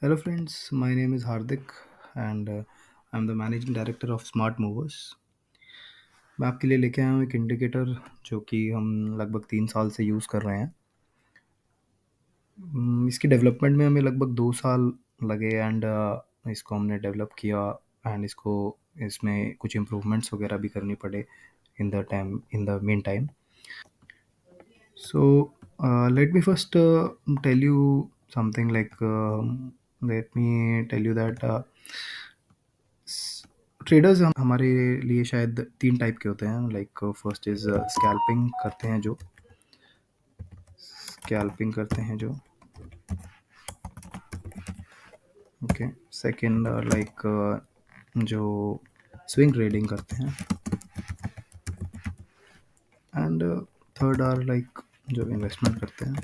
Hello, friends. My name is Hardik, and I'm the managing director of Smart Movers. मैं आपके लिए लेके आया हूँ एक इंडिकेटर जो कि हम लगभग 3 साल से यूज़ कर रहे हैं। इसकी डेवलपमेंट में हमें लगभग 2 साल लगे एंड इसको हमने डेवलप किया एंड इसको इसमें कुछ इम्प्रूवमेंट्स वगैरह भी करनी पड़े in the mean time. So let me first tell you something like let me tell you that traders हम हमारे लिए शायद 3 टाइप के होते हैं। लाइक फर्स्ट इज स्कैल्पिंग करते हैं जो ओके। सेकंड लाइक जो स्विंग ट्रेडिंग करते हैं एंड थर्ड आर लाइक जो इन्वेस्टमेंट करते हैं,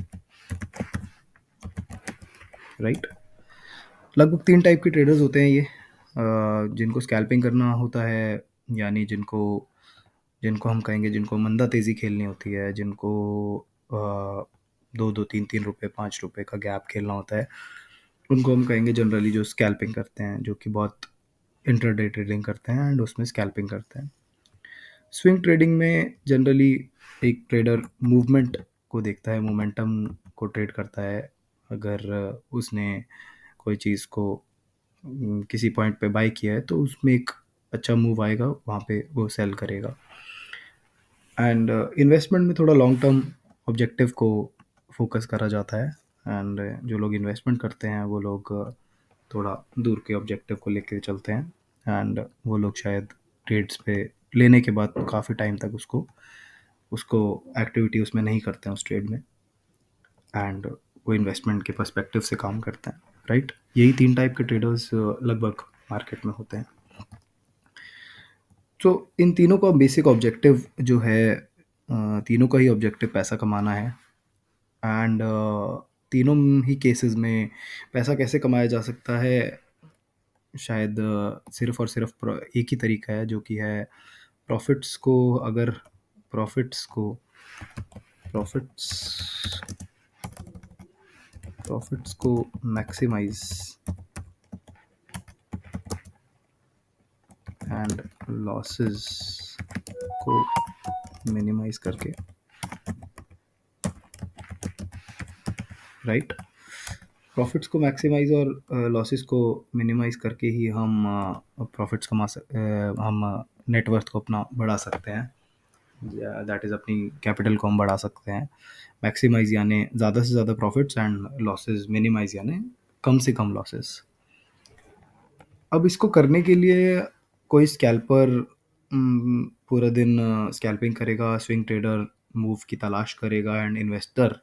राइट। लगभग 3 टाइप के ट्रेडर्स होते हैं ये, जिनको स्कैल्पिंग करना होता है, यानी जिनको जिनको हम कहेंगे जिनको मंदा तेज़ी खेलनी होती है, जिनको 2-2 3-3 रुपए 5 रुपए का गैप खेलना होता है, उनको हम कहेंगे जनरली जो स्कैल्पिंग करते हैं, जो कि बहुत इंटरडे ट्रेडिंग करते हैं एंड उसमें स्कैल्पिंग करते हैं। स्विंग ट्रेडिंग में जनरली एक ट्रेडर मूवमेंट को देखता है, मोमेंटम को ट्रेड करता है। अगर उसने कोई चीज़ को किसी पॉइंट पे बाय किया है तो उसमें एक अच्छा मूव आएगा, वहाँ पे वो सेल करेगा। एंड इन्वेस्टमेंट में थोड़ा लॉन्ग टर्म ऑब्जेक्टिव को फोकस करा जाता है एंड जो लोग इन्वेस्टमेंट करते हैं वो लोग थोड़ा दूर के ऑब्जेक्टिव को लेकर चलते हैं एंड वो लोग शायद ट्रेड्स पे लेने के बाद काफ़ी टाइम तक उसको उसको एक्टिविटी उसमें नहीं करते हैं उस ट्रेड में, एंड वो इन्वेस्टमेंट के पर्सपेक्टिव से काम करते हैं, राइट। यही 3 टाइप के ट्रेडर्स लगभग मार्केट में होते हैं। तो इन तीनों का बेसिक ऑब्जेक्टिव जो है, तीनों का ही ऑब्जेक्टिव पैसा कमाना है एंड तीनों ही केसेस में पैसा कैसे कमाया जा सकता है, शायद सिर्फ और सिर्फ एक ही तरीका है, जो कि है प्रॉफिट्स को अगर प्रॉफिट्स को प्रॉफिट्स प्रॉफिट्स को मैक्सिमाइज एंड लॉसेस को मिनिमाइज करके, राइट। प्रॉफिट्स को मैक्सिमाइज और लॉसेस को मिनिमाइज करके ही हम प्रॉफिट्स हम नेटवर्थ को अपना बढ़ा सकते हैं, दैट इज़ अपनी कैपिटल को हम बढ़ा सकते हैं। मैक्सिमाइज यानी ज़्यादा से ज़्यादा प्रॉफिट्स एंड लॉसेस मिनिमाइज यानी कम से कम लॉसेस। अब इसको करने के लिए कोई स्कैल्पर पूरा दिन स्कैल्पिंग करेगा, स्विंग ट्रेडर मूव की तलाश करेगा एंड इन्वेस्टर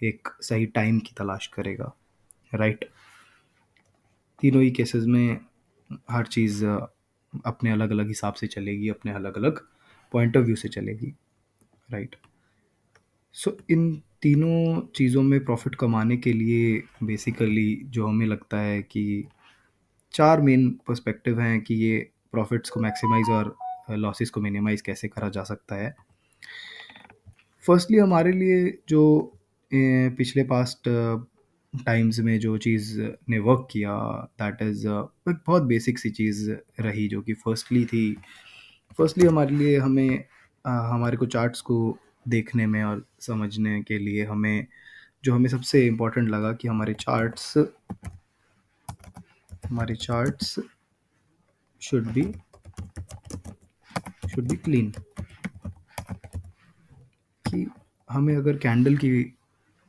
एक सही टाइम की तलाश करेगा, राइट। तीनों ही केसेस में हर चीज़ अपने अलग अलग हिसाब से चलेगी, अपने अलग अलग पॉइंट ऑफ व्यू से चलेगी, राइट। सो इन तीनों चीज़ों में प्रॉफिट कमाने के लिए बेसिकली जो हमें लगता है कि 4 मेन पर्सपेक्टिव हैं कि ये प्रॉफिट्स को मैक्सिमाइज और लॉसेस को मिनिमाइज कैसे करा जा सकता है। फर्स्टली हमारे लिए जो पिछले पास्ट टाइम्स में जो चीज़ ने वर्क किया, दैट इज़ एक बहुत बेसिक सी चीज़ रही, जो कि फर्स्टली हमारे लिए हमारे को चार्ट्स को देखने में और समझने के लिए हमें सबसे इम्पोर्टेंट लगा कि हमारे चार्ट्स शुड बी क्लीन। कि हमें अगर कैंडल की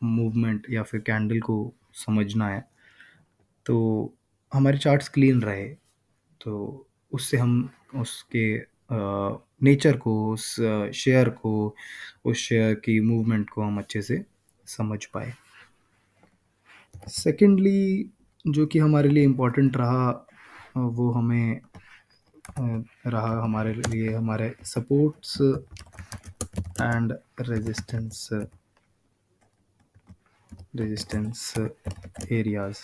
मूवमेंट या फिर कैंडल को समझना है तो हमारे चार्ट्स क्लीन रहे, तो उससे हम उसके नेचर को, उस उस शेयर की मूवमेंट को हम अच्छे से समझ पाए। सेकेंडली जो कि हमारे लिए इम्पोर्टेंट रहा, वो रहा हमारे लिए हमारे supports and resistance resistance areas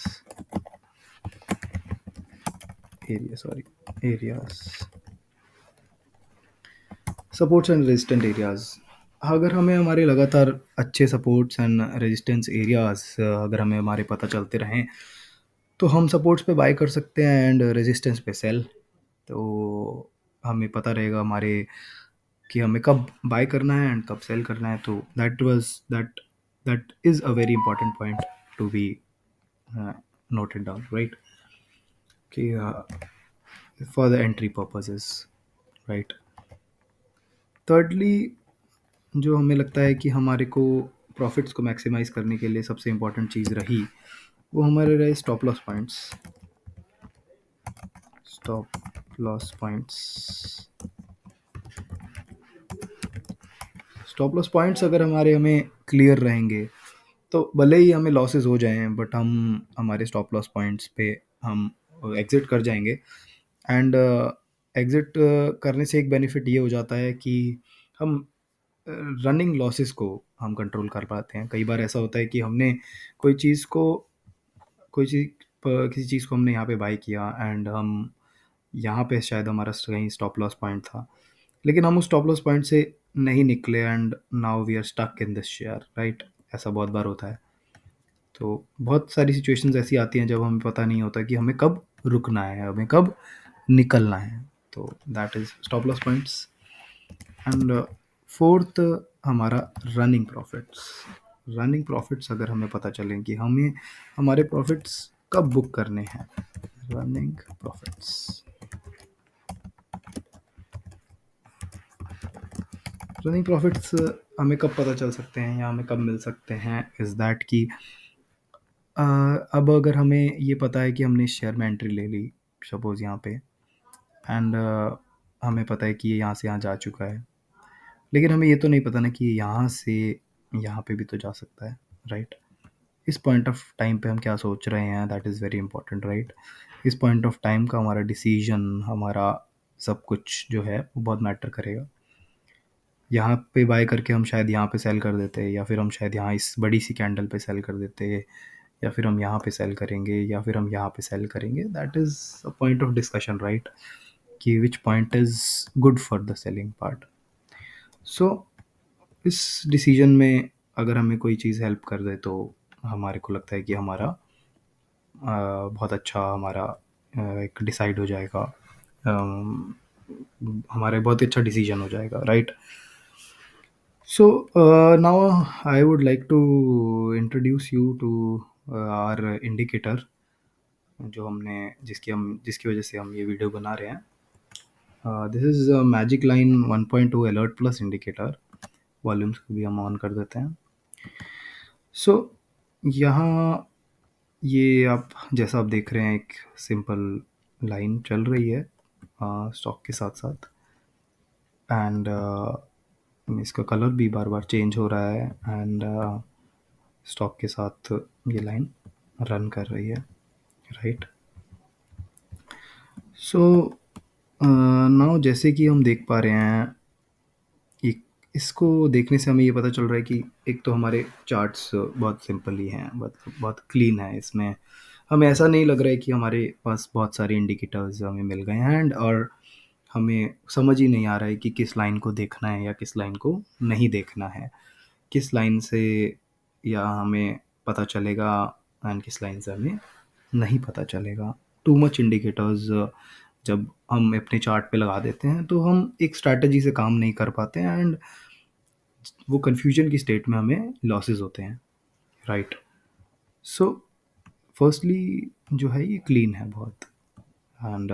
areas supports and resistant areas. अगर हमें हमारे लगातार अच्छे सपोर्ट्स एंड रेजिस्टेंस एरियाज अगर हमें हमारे पता चलते रहें तो हम सपोर्ट्स पे बाय कर सकते हैं एंड रेजिस्टेंस पे सेल। तो हमें पता रहेगा हमारे कि हमें कब बाय करना है एंड कब सेल करना है। तो that is a very important point to be noted down, right? कि for the entry purposes, right? Thirdly, जो हमें लगता है कि हमारे को प्रॉफिट्स को मैक्सिमाइज करने के लिए सबसे इम्पोर्टेंट चीज़ रही, वो हमारे रहे stop loss points. Stop loss points, stop loss points अगर हमारे हमें क्लियर रहेंगे तो भले ही हमें लॉसेस हो जाएं, बट हम हमारे स्टॉप लॉस पॉइंट्स पे हम एग्जिट कर जाएंगे। एंड एग्जिट करने से एक बेनिफिट ये हो जाता है कि हम रनिंग लॉसेस को हम कंट्रोल कर पाते हैं। कई बार ऐसा होता है कि हमने कोई चीज़ को कोई चीज़ किसी चीज़ को हमने यहाँ पे बाय किया एंड हम यहाँ पे शायद हमारा कहीं स्टॉप लॉस पॉइंट था, लेकिन हम उस स्टॉप लॉस पॉइंट से नहीं निकले and now we are stuck in this share, right? ऐसा बहुत बार होता है। तो बहुत सारी सिचुएशंस ऐसी आती हैं जब हमें पता नहीं होता कि हमें कब रुकना है, हमें कब निकलना है। तो that is stop loss points. And fourth, हमारा रनिंग प्रॉफिट्स। रनिंग प्रॉफिट्स अगर हमें पता चलें कि हमें हमारे प्रॉफिट्स कब बुक करने हैं। रनिंग प्रॉफिट्स, रनिंग प्रॉफिट्स हमें कब पता चल सकते हैं या हमें कब मिल सकते हैं, इज़ दैट कि अब अगर हमें ये पता है कि हमने इस शेयर में एंट्री ले ली सपोज़ यहाँ पे, एंड हमें पता है कि ये यहाँ से यहाँ जा चुका है, लेकिन हमें ये तो नहीं पता ना कि यहाँ से यहाँ पे भी तो जा सकता है, राइट? इस पॉइंट ऑफ टाइम पे हम क्या सोच रहे हैं, that is very important, right? इस पॉइंट ऑफ टाइम का हमारा डिसीजन, हमारा सब कुछ जो है वो बहुत मैटर करेगा। यहाँ पे बाय करके हम शायद यहाँ पे सेल कर देते, या फिर हम शायद यहाँ इस बड़ी सी कैंडल पे सेल कर देते, या फिर हम यहाँ पे सेल करेंगे, या फिर हम यहाँ पे सेल करेंगे। That is a point of discussion, right? कि which point is good for the selling part. So इस डिसीजन में अगर हमें कोई चीज़ हेल्प कर दे तो हमारे को लगता है कि हमारा बहुत अच्छा हमारा एक डिसाइड हो जाएगा, अम, हमारे बहुत अच्छा डिसीजन हो जाएगा, right? So now I would like to introduce you to our indicator, जो हमने जिसकी वजह से हम ये वीडियो बना रहे हैं। This is magic line 1.2 alert plus indicator. Volumes को भी हम ऑन कर देते हैं। सो यहाँ ये आप जैसा आप देख रहे हैं, एक सिंपल लाइन चल रही है स्टॉक के साथ साथ, एंड इसका कलर भी बार बार चेंज हो रहा है, एंड स्टॉक के साथ ये लाइन रन कर रही है, राइट? सो नाउ जैसे कि हम देख पा रहे हैं, एक इसको देखने से हमें ये पता चल रहा है कि एक तो हमारे चार्ट्स बहुत सिंपल ही हैं, बहुत बहुत क्लीन है। इसमें हमें ऐसा नहीं लग रहा है कि हमारे पास बहुत सारे इंडिकेटर्स हमें मिल गए हैं, एंड और हमें समझ ही नहीं आ रहा है कि किस लाइन को देखना है या किस लाइन को नहीं देखना है, किस लाइन से या हमें पता चलेगा एंड किस लाइन से हमें नहीं पता चलेगा। टू मच इंडिकेटर्स जब हम अपने चार्ट पे लगा देते हैं तो हम एक स्ट्रैटेजी से काम नहीं कर पाते हैं, एंड वो कन्फ्यूजन की स्टेट में हमें लॉसेस होते हैं, राइट? सो फर्स्टली जो है ये क्लीन है बहुत, and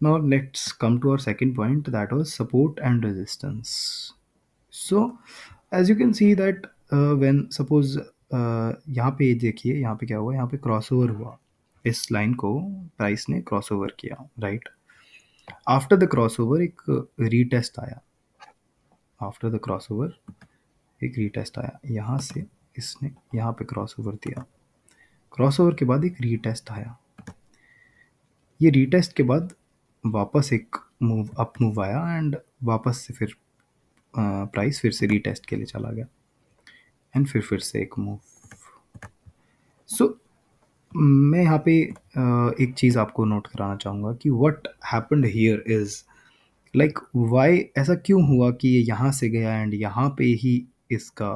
now let's come to our second point, that was support and resistance. So as you can see that when suppose यहाँ पे देखिए, यहाँ पे क्या हुआ, यहाँ पे क्रॉसओवर हुआ, इस लाइन को प्राइस ने क्रॉसओवर किया, राइट? आफ्टर द क्रॉसओवर एक रीटेस्ट आया, आफ्टर द क्रॉसओवर एक रीटेस्ट आया, यहाँ से इसने यहाँ पे क्रॉसओवर दिया, क्रॉसओवर के बाद एक रीटेस्ट आया, ये रीटेस्ट के बाद वापस एक मूव अप मूव आया, एंड वापस से फिर प्राइस फिर से रीटेस्ट के लिए चला गया, एंड फिर से एक मूव। सो मैं यहाँ पे एक चीज़ आपको नोट कराना चाहूँगा कि what happened here is like why, ऐसा क्यों हुआ कि ये यहाँ से गया एंड यहाँ पे ही इसका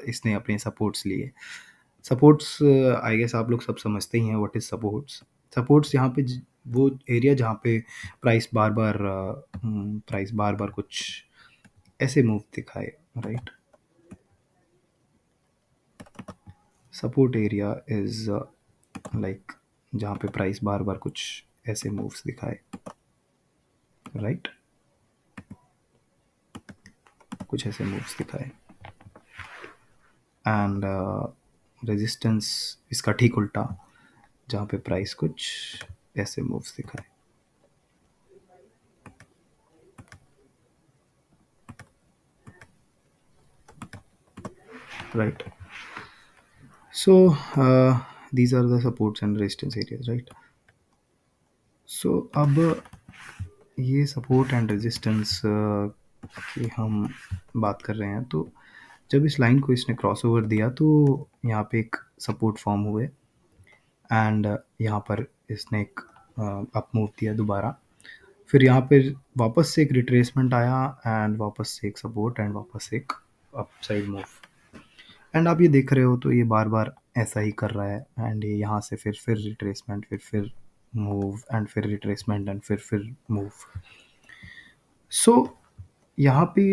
इसने अपने सपोर्ट्स लिए। सपोर्ट्स आई गेस आप लोग सब समझते ही हैं व्हाट इज़ सपोर्ट्स। सपोर्ट्स यहाँ पे वो एरिया जहाँ पे प्राइस बार बार प्राइस बार बार कुछ ऐसे मूव दिखाए, right. Support area is like जहाँ पे प्राइस बार बार कुछ ऐसे मूव्स दिखाए, राइट, कुछ ऐसे मूव्स दिखाए। एंड रेजिस्टेंस इसका ठीक उल्टा, जहाँ पे प्राइस कुछ ऐसे मूव्स दिखाए, right. So these are the supports and resistance areas, right? So अब ये सपोर्ट एंड रेजिस्टेंस की हम बात कर रहे हैं, तो जब इस लाइन को इसने क्रॉस ओवर दिया तो यहाँ पे एक सपोर्ट फॉर्म हुए एंड यहाँ पर इसने एक अप मूव दिया दोबारा, फिर यहाँ पे वापस से एक रिट्रेसमेंट आया एंड वापस से एक सपोर्ट एंड वापस से एक अप साइड मूव। एंड आप ये देख रहे हो तो ये बार बार ऐसा ही कर रहा है एंड ये यहाँ से फिर रिट्रेसमेंट, फिर मूव एंड फिर रिट्रेसमेंट एंड फिर मूव। सो यहाँ पे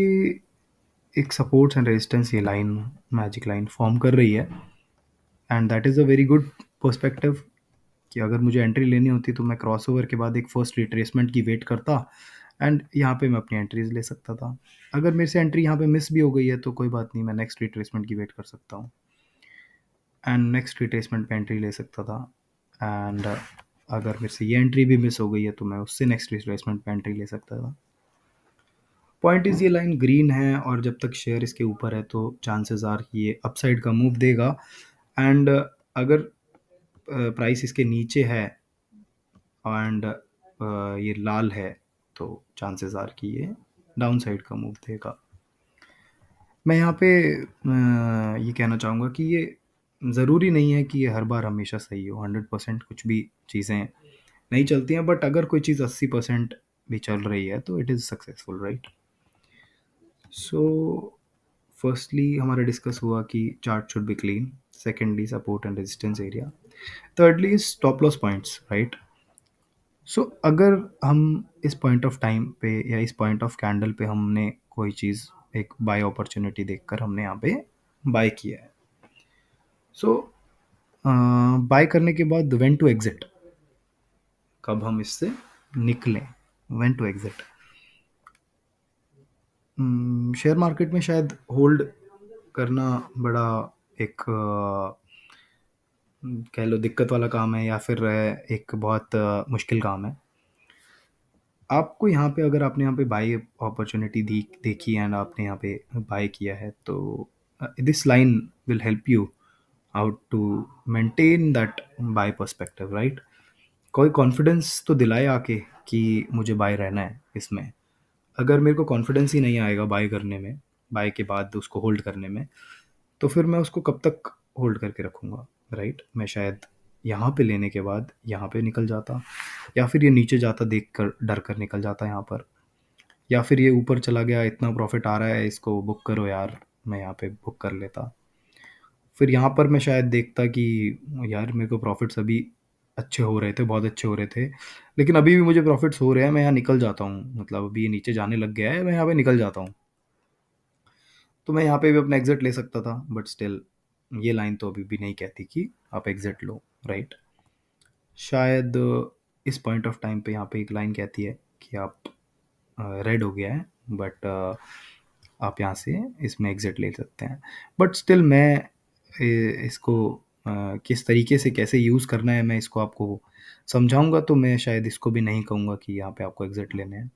एक सपोर्ट्स एंड रेजिस्टेंस ये लाइन, मैजिक लाइन फॉर्म कर रही है and that is a very good perspective कि अगर मुझे एंट्री लेनी होती तो मैं क्रॉसओवर के बाद एक फर्स्ट रिट्रेसमेंट की वेट करता एंड यहाँ पे मैं अपनी एंट्रीज ले सकता था। अगर मेरे से एंट्री यहाँ पे मिस भी हो गई है तो कोई बात नहीं, मैं नेक्स्ट रिट्रेसमेंट की वेट कर सकता हूँ एंड नेक्स्ट रिट्रेसमेंट पे एंट्री ले सकता था। एंड अगर मेरे से ये एंट्री भी मिस हो गई है तो मैं उससे नेक्स्ट रिट्रेसमेंट पे एंट्री ले सकता था। पॉइंट इज़ ये लाइन ग्रीन है और जब तक शेयर इसके ऊपर है तो चांसेस आर ये अपसाइड का मूव देगा एंड अगर प्राइस इसके नीचे है एंड ये लाल है तो चांसेस आर कि ये डाउन साइड का मूव देगा। मैं यहाँ पे ये कहना चाहूँगा कि ये ज़रूरी नहीं है कि ये हर बार हमेशा सही हो, 100% कुछ भी चीज़ें नहीं चलती हैं, बट अगर कोई चीज़ 80% भी चल रही है तो it is successful, right. So firstly हमारा डिस्कस हुआ कि chart should be clean, secondly support and resistance area, thirdly is stop loss points, right? सो अगर हम इस पॉइंट ऑफ टाइम पे या इस पॉइंट ऑफ कैंडल पे हमने कोई चीज़ एक बाय अपॉर्चुनिटी देखकर हमने यहाँ पे बाय किया है, सो बाय करने के बाद व्हेन टू एग्जिट, कब हम इससे निकलें, when to exit. Share market में शायद होल्ड करना बड़ा एक कह लो दिक्कत वाला काम है या फिर एक बहुत मुश्किल काम है। आपको यहाँ पे अगर आपने यहाँ पे बाय अपॉर्चुनिटी देखी एंड आपने यहाँ पे बाय किया है तो this line will help you out to maintain that buy perspective, right. कोई कॉन्फिडेंस तो दिलाए आके कि मुझे बाय रहना है इसमें। अगर मेरे को कॉन्फिडेंस ही नहीं आएगा बाय करने में, बाय के बाद उसको होल्ड करने में, तो फिर मैं उसको कब तक होल्ड करके रखूँगा, राइट। मैं शायद यहाँ पे लेने के बाद यहाँ पे निकल जाता, या फिर ये नीचे जाता देख कर डर कर निकल जाता यहाँ पर, या फिर ये ऊपर चला गया इतना प्रॉफिट आ रहा है इसको बुक करो यार, मैं यहाँ पे बुक कर लेता। फिर यहाँ पर मैं शायद देखता कि यार मेरे को प्रॉफिट्स अभी अच्छे हो रहे थे, बहुत अच्छे हो रहे थे, लेकिन अभी भी मुझे प्रॉफिट्स हो रहे हैं, मैं यहाँ निकल जाता हूँ, मतलब अभी ये नीचे जाने लग गया है, मैं यहाँ पे निकल जाता हूँ। तो मैं यहाँ पे भी अपना एग्जिट ले सकता था, बट स्टिल ये लाइन तो अभी भी नहीं कहती कि आप एग्जिट लो, राइट। शायद इस पॉइंट ऑफ टाइम पे यहाँ पे एक लाइन कहती है कि आप रेड हो गया है, बट आप यहाँ से इसमें एग्जिट ले सकते हैं। बट स्टिल मैं इसको किस तरीके से कैसे यूज़ करना है मैं इसको आपको समझाऊंगा, तो मैं शायद इसको भी नहीं कहूँगा कि यहाँ पे आपको एग्जिट लेने हैं।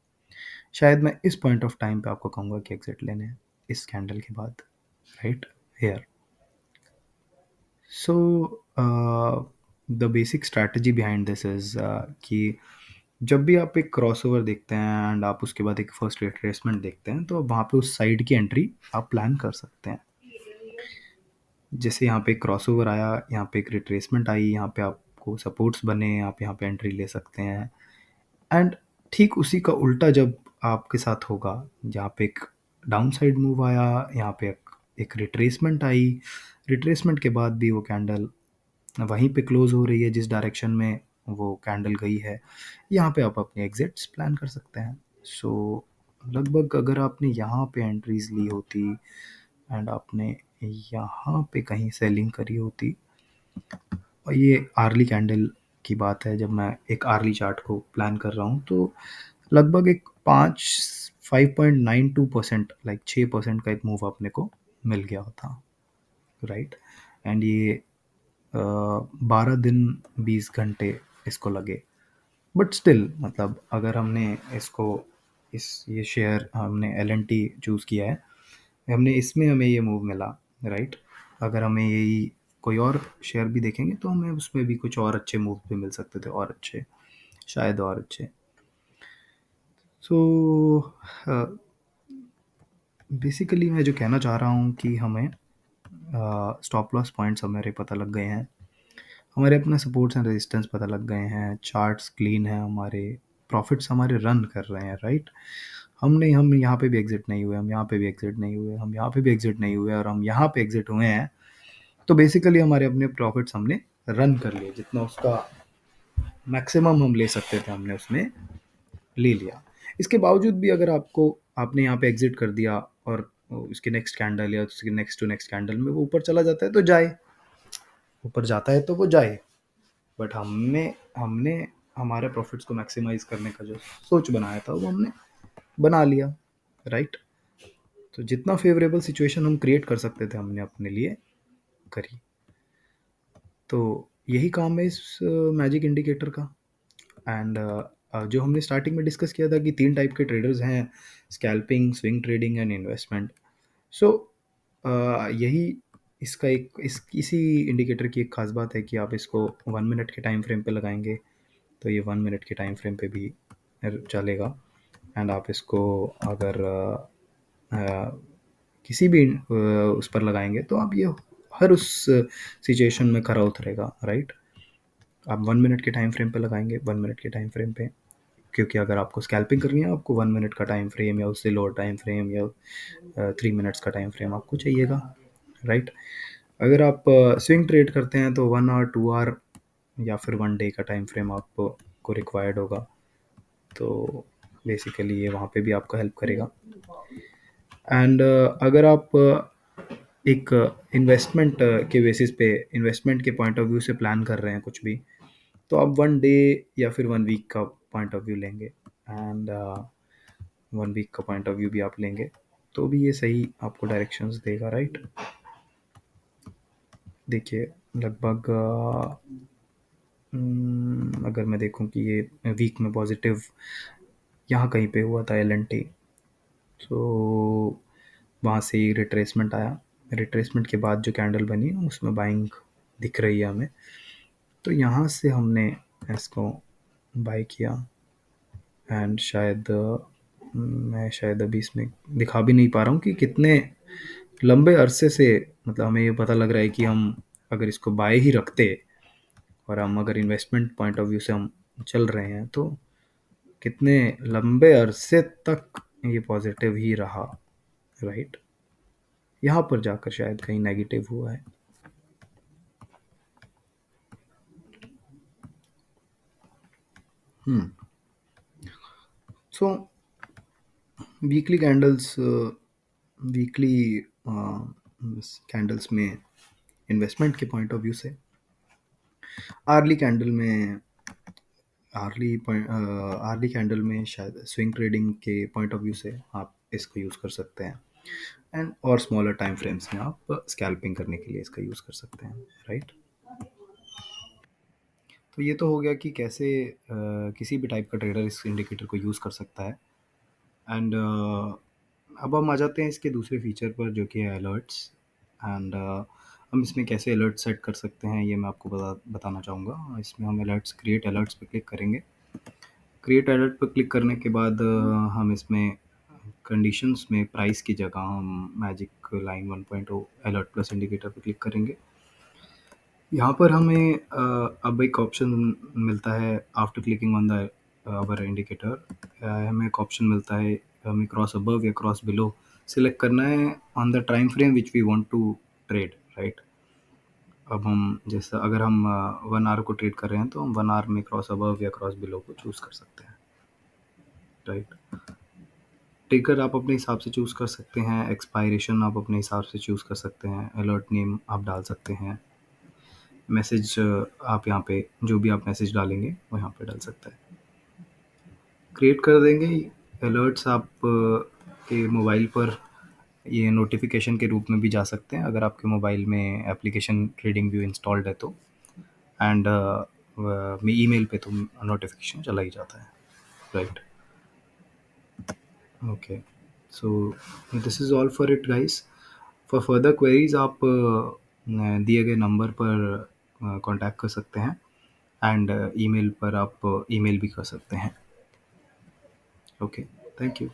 शायद मैं इस पॉइंट ऑफ टाइम पे आपको कहूँगा कि एग्जिट लेने हैं इस कैंडल के बाद, right here. So the basic strategy behind this is कि जब भी आप एक क्रॉसओवर देखते हैं एंड आप उसके बाद एक फर्स्ट रिट्रेसमेंट देखते हैं तो वहाँ पे उस साइड की एंट्री आप प्लान कर सकते हैं। जैसे यहाँ पे क्रॉसओवर आया, यहाँ पे एक रिट्रेसमेंट आई, यहाँ पे आपको सपोर्ट्स बने, आप यहाँ पे एंट्री ले सकते हैं। एंड ठीक उसी का उल्टा जब आपके साथ होगा, जहाँ पे एक डाउन साइड मूव आया, यहाँ पे एक एक रिट्रेसमेंट आई, रिट्रेसमेंट के बाद भी वो कैंडल वहीं पे क्लोज हो रही है जिस डायरेक्शन में वो कैंडल गई है। यहाँ पे आप अपने एग्जिट्स प्लान कर सकते हैं। सो लगभग अगर आपने यहाँ पे एंट्रीज ली होती एंड आपने यहाँ पे कहीं सेलिंग करी होती, और ये आर्ली कैंडल की बात है, जब मैं एक आर्ली चार्ट को प्लान कर रहा हूँ तो लगभग एक 5.92% लाइक 6% का एक मूव अपने को मिल गया था, राइट। एंड ये 12 दिन 20 घंटे इसको लगे। बट स्टिल मतलब अगर हमने इसको ये शेयर हमने एल एन टी चूज़ किया है, हमने इसमें हमें ये मूव मिला, राइट। अगर हमें यही कोई और शेयर भी देखेंगे तो हमें उसमें भी कुछ और अच्छे मूव भी मिल सकते थे, और अच्छे, शायद और अच्छे। सो बेसिकली मैं जो कहना चाह रहा हूँ कि हमें स्टॉप लॉस पॉइंट्स हमारे पता लग गए हैं, हमारे अपने सपोर्ट्स एंड रेजिस्टेंस पता लग गए हैं, चार्ट्स क्लीन है, हमारे प्रॉफिट्स हमारे रन कर रहे हैं, राइट। हम यहाँ पे भी एग्जिट नहीं हुए, हम यहाँ पे भी एग्जिट नहीं हुए, हम यहाँ पे भी एग्जिट नहीं हुए, और हम यहाँ पे एग्जिट हुए हैं। तो बेसिकली हमारे अपने प्रॉफिट्स हमने रन कर लिए, जितना उसका मैक्सिमम हम ले सकते थे हमने उसमें ले लिया। इसके बावजूद भी अगर आपने यहाँ पे एग्जिट कर दिया और उसके नेक्स्ट कैंडल या उसके नेक्स्ट टू नेक्स्ट कैंडल में वो ऊपर चला जाता है तो जाए, ऊपर जाता है तो वो जाए। बट हमने हमने हमारे प्रॉफिट्स को मैक्सिमाइज करने का जो सोच बनाया था वो हमने बना लिया, राइट। तो जितना फेवरेबल सिचुएशन हम क्रिएट कर सकते थे हमने अपने लिए करी। तो यही काम है इस मैजिक इंडिकेटर का। एंड जो हमने स्टार्टिंग में डिस्कस किया था कि 3 टाइप के ट्रेडर्स हैं, scalping, swing trading and investment. So यही इसका एक इसी इंडिकेटर की एक खास बात है कि आप इसको 1 मिनट के टाइम फ्रेम पे लगाएंगे तो ये 1 मिनट के टाइम फ्रेम पे भी चलेगा। एंड आप इसको अगर किसी भी उस पर लगाएंगे तो आप ये हर उस सिचुएशन में खरा उतरेगा, राइट। आप 1 मिनट के टाइम फ्रेम पे लगाएंगे, 1 मिनट के टाइम फ्रेम पे, क्योंकि अगर आपको स्कैल्पिंग करनी है आपको 1 मिनट का टाइम फ्रेम या उससे लोअर टाइम फ्रेम या 3 मिनट्स का टाइम फ्रेम आपको चाहिएगा, राइट। अगर आप स्विंग ट्रेड करते हैं तो 1 आवर 2 आवर या फिर 1 डे का टाइम फ्रेम आपको रिक्वायर्ड होगा। तो बेसिकली ये वहाँ पे भी आपको हेल्प करेगा। एंड अगर आप एक इन्वेस्टमेंट के बेसिस पे, इन्वेस्टमेंट के पॉइंट ऑफ व्यू से प्लान कर रहे हैं कुछ भी, तो आप 1 डे या फिर 1 वीक का पॉइंट ऑफ व्यू लेंगे। एंड 1 वीक का पॉइंट ऑफ व्यू भी आप लेंगे तो भी ये सही आपको डायरेक्शंस देगा, राइट। देखिए लगभग अगर मैं देखूं कि ये वीक में पॉजिटिव यहाँ कहीं पे हुआ था एल एन टी, तो वहाँ से ही रिट्रेसमेंट आया। रिट्रेसमेंट के बाद जो कैंडल बनी उसमें बाइंग दिख रही है हमें, तो यहाँ से हमने इसको बाय किया। एंड मैं शायद अभी इसमें दिखा भी नहीं पा रहा हूँ कि कितने लंबे अरसे से, मतलब हमें ये पता लग रहा है कि हम अगर इसको बाय ही रखते और हम अगर इन्वेस्टमेंट पॉइंट ऑफ व्यू से हम चल रहे हैं तो कितने लंबे अरसे तक ये पॉजिटिव ही रहा, राइट। यहाँ पर जाकर शायद कहीं नेगेटिव हुआ है। सो वीकली कैंडल्स में इन्वेस्टमेंट के पॉइंट ऑफ व्यू से आर्ली कैंडल में आर्ली कैंडल में शायद स्विंग ट्रेडिंग के पॉइंट ऑफ व्यू से आप इसको यूज़ कर सकते हैं। एंड और स्मॉलर टाइम फ्रेम्स में आप स्कैल्पिंग करने के लिए इसका यूज़ कर सकते हैं, राइट। तो ये तो हो गया कि कैसे किसी भी टाइप का ट्रेडर इस इंडिकेटर को यूज़ कर सकता है। एंड अब हम आ जाते हैं इसके दूसरे फीचर पर जो कि है अलर्ट्स। एंड हम इसमें कैसे अलर्ट सेट कर सकते हैं ये मैं आपको बताना चाहूँगा। इसमें हम क्रिएट अलर्ट्स पे क्लिक करेंगे। क्रिएट अलर्ट पर क्लिक करने के बाद हम इसमें कंडीशंस में प्राइस की जगह हम magic line 1.0 alert plus indicator पर क्लिक करेंगे। यहाँ पर हमें अब एक ऑप्शन मिलता है after clicking on the our indicator. हमें एक ऑप्शन मिलता है, हमें क्रॉस अबव या क्रॉस बिलो सिलेक्ट करना है on the time frame which we want to trade, right? अब हम जैसा अगर हम 1 आवर को ट्रेड कर रहे हैं तो हम 1 आवर में क्रॉस अबव या क्रॉस बिलो को चूज़ कर सकते हैं, राइट? ट्रिगर आप अपने हिसाब से चूज़ कर सकते हैं, एक्सपायरेशन आप अपने हिसाब से चूज़ कर सकते हैं, अलर्ट नेम आप डाल सकते हैं, मैसेज आप यहाँ पे जो भी आप मैसेज डालेंगे वो यहाँ पे डाल सकते हैं। क्रिएट कर देंगे अलर्ट्स आप के मोबाइल पर ये नोटिफिकेशन के रूप में भी जा सकते हैं अगर आपके मोबाइल में एप्लीकेशन ट्रेडिंग व्यू इंस्टॉल्ड है तो, एंड ईमेल पे तो नोटिफिकेशन चला ही जाता है, right? Okay, so this is all for it guys. For further queries आप दिए गए नंबर पर कांटेक्ट कर सकते हैं, एंड ईमेल पर आप ईमेल भी कर सकते हैं। Okay, thank you.